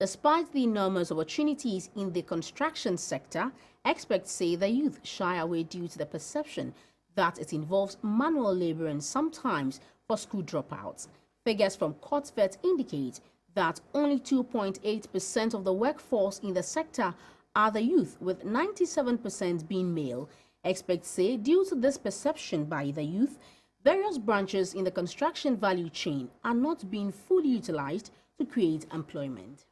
Despite the enormous opportunities in the construction sector, experts say the youth shy away due to the perception that it involves manual labor and sometimes for school dropouts. Figures from COTVET indicate that only 2.8% of the workforce in the sector are the youth, with 97% being male. Experts say due to this perception by the youth, various branches in the construction value chain are not being fully utilized to create employment.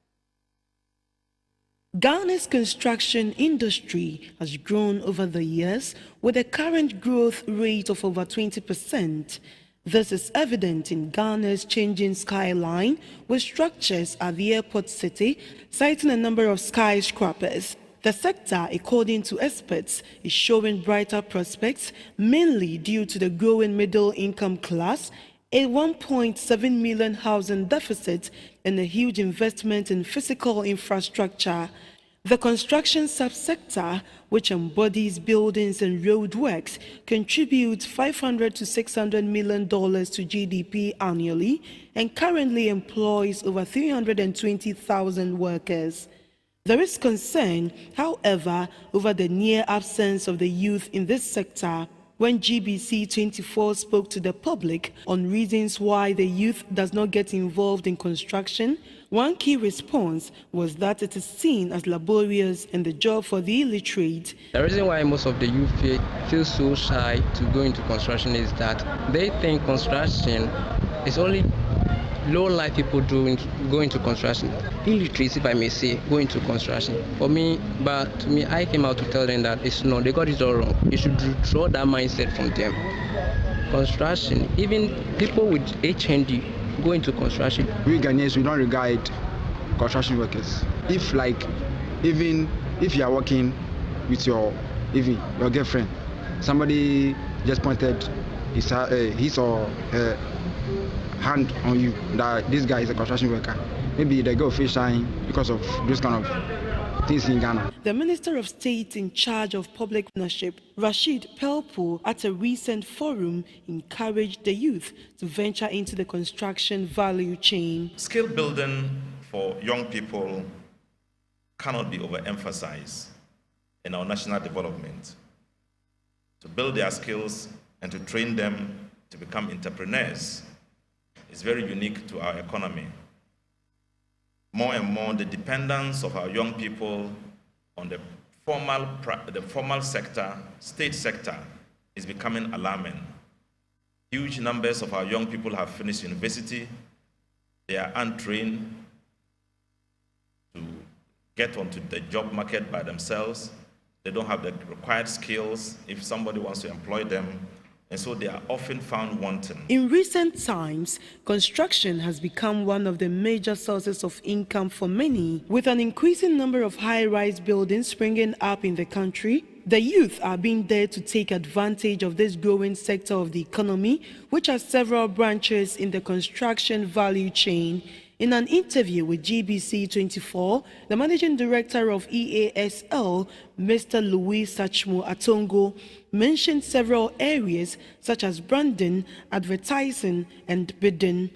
Ghana's construction industry has grown over the years with a current growth rate of over 20%. This is evident in Ghana's changing skyline, with structures at the airport city citing a number of skyscrapers. The sector, according to experts, is showing brighter prospects, mainly due to the growing middle-income class, a 1.7 million housing deficit, and a huge investment in physical infrastructure. The construction subsector, which embodies buildings and roadworks, contributes $500 to $600 million to GDP annually and currently employs over 320,000 workers. There is concern, however, over the near absence of the youth in this sector. When GBC 24 spoke to the public on reasons why the youth does not get involved in construction, one key response was that it is seen as laborious and the job for the illiterate. The reason why most of the youth feel so shy to go into construction is that they think construction is only low-life people go into construction. Illiterates, if I may say, go into construction. To me, I came out to tell them that it's no, they got it all wrong. You should draw that mindset from them. Construction, even people with HND go into construction. We Ghanaians, we don't regard construction workers. Even if you are working with your girlfriend, somebody just pointed his or her hand on you that this guy is a construction worker. Maybe they go fish shine because of this kind of things in Ghana. The Minister of State in charge of public ownership, Rashid Pelpo, at a recent forum encouraged the youth to venture into the construction value chain. Skill building for young people cannot be overemphasized in our national development. To build their skills and to train them to become entrepreneurs is very unique to our economy. More and more, the dependence of our young people on the formal sector, state sector, is becoming alarming. Huge numbers of our young people have finished university. They are untrained to get onto the job market by themselves. They don't have the required skills if somebody wants to employ them. And so they are often found wanting. In recent times, construction has become one of the major sources of income for many. With an increasing number of high-rise buildings springing up in the country, the youth are being there to take advantage of this growing sector of the economy, which has several branches in the construction value chain. In an interview with GBC 24, the managing director of EASL, Mr. Louis Sachmo Atongo, mentioned several areas such as branding, advertising, and bidding.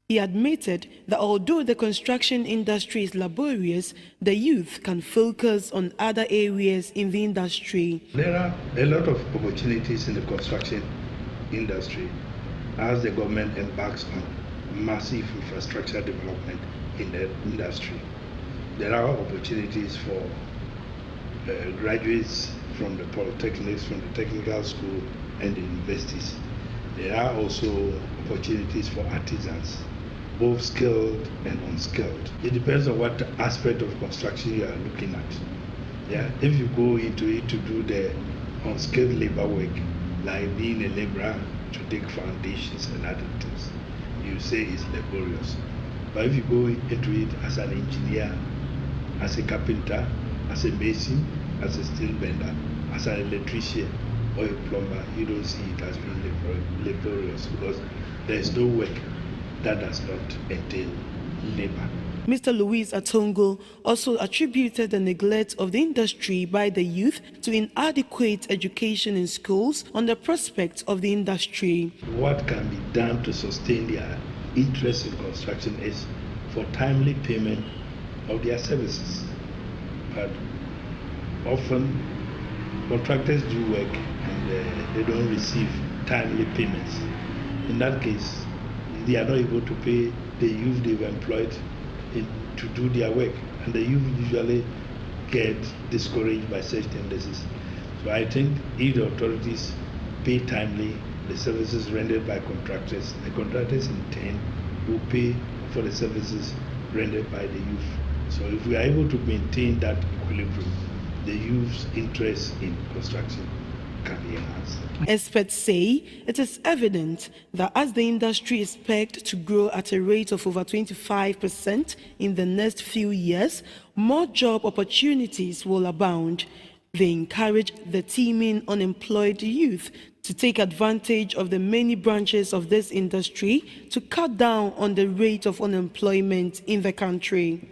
He admitted that although the construction industry is laborious, the youth can focus on other areas in the industry. There are a lot of opportunities in the construction industry as the government embarks on massive infrastructure development in the industry. There are opportunities for graduates from the polytechnics, from the technical school and the universities. There are also opportunities for artisans, both skilled and unskilled. It depends on what aspect of construction you are looking at. Yeah, if you go into it to do the unskilled labor work, like being a laborer to dig foundations and other things, you say it's laborious. But if you go into it as an engineer, as a carpenter, as a mason, as a steel bender, as an electrician or a plumber, you don't see it as being laborious because there is no work that does not entail labor. Mr. Louis Atongo also attributed the neglect of the industry by the youth to inadequate education in schools on the prospects of the industry. What can be done to sustain their interest in construction is for timely payment of their services. But often contractors do work and they don't receive timely payments. In that case, they are not able to pay the youth they've employed to do their work, and the youth usually get discouraged by such tendencies. So I think if the authorities pay timely the services rendered by contractors, the contractors in turn will pay for the services rendered by the youth. So if we are able to maintain that equilibrium, the youth's interest in construction can be enhanced. Experts say it is evident that as the industry is pegged to grow at a rate of over 25% in the next few years, more job opportunities will abound. They encourage the teeming unemployed youth to take advantage of the many branches of this industry to cut down on the rate of unemployment in the country.